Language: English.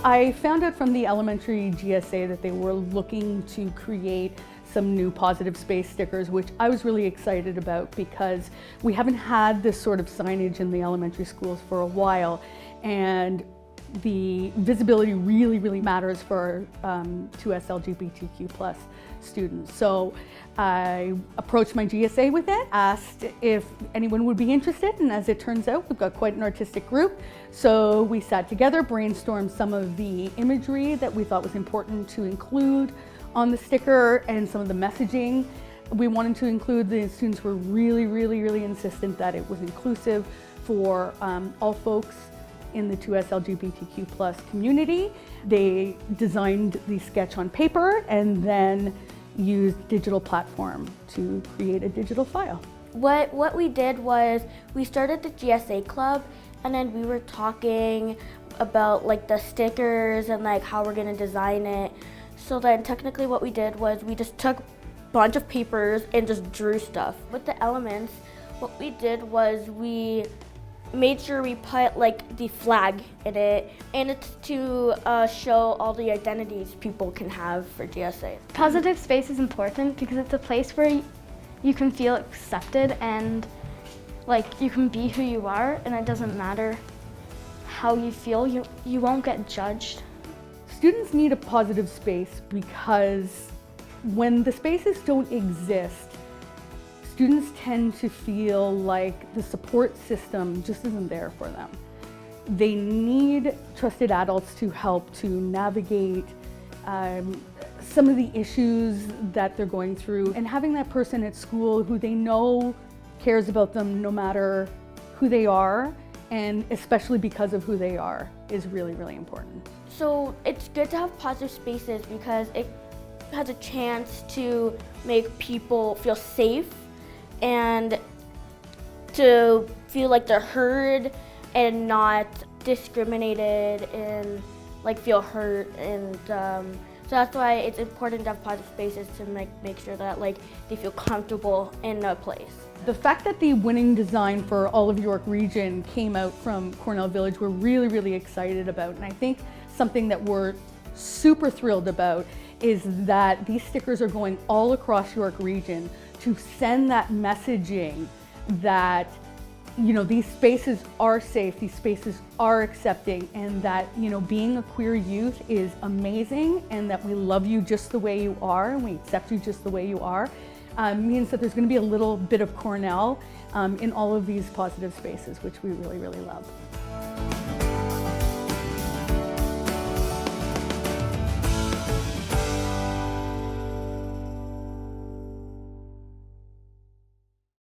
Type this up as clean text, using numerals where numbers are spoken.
I found out from the elementary GSA that they were looking to create some new positive space stickers, which I was really excited about because we haven't had this sort of signage in the elementary schools for a while, and the visibility really matters for 2S LGBTQ+ students. So I approached my GSA with it, asked if anyone would be interested, and as it turns out, we've got quite an artistic group. So we sat together, brainstormed some of the imagery that we thought was important to include on the sticker and some of the messaging we wanted to include. The students were really insistent that it was inclusive for all folks in the 2S LGBTQ+ community. They designed the sketch on paper and then used digital platform to create a digital file. What we did was we started the GSA club, and then we were talking about like the stickers and like how we're gonna design it. So then technically what we did was we just took a bunch of papers and just drew stuff. With the elements, what we did was we made sure we put like the flag in it, and it's to show all the identities people can have for GSA. Positive space is important because it's a place where you can feel accepted and like you can be who you are, and it doesn't matter how you feel, you won't get judged. Students need a positive space because when the spaces don't exist, students tend to feel like the support system just isn't there for them. They need trusted adults to help to navigate some of the issues that they're going through, and having that person at school who they know cares about them no matter who they are, and especially because of who they are, is really important. So it's good to have positive spaces because it has a chance to make people feel safe and to feel like they're heard and not discriminated and like feel hurt, and so that's why it's important to have positive spaces to make sure that like they feel comfortable in a place. The fact that the winning design for all of York Region came out from Cornell Village, we're really excited about, and I think something that we're super thrilled about is that these stickers are going all across York Region to send that messaging that, you know, these spaces are safe, these spaces are accepting, and that, you know, being a queer youth is amazing, and that we love you just the way you are and we accept you just the way you are, means that there's going to be a little bit of Cornell in all of these positive spaces, which we really love.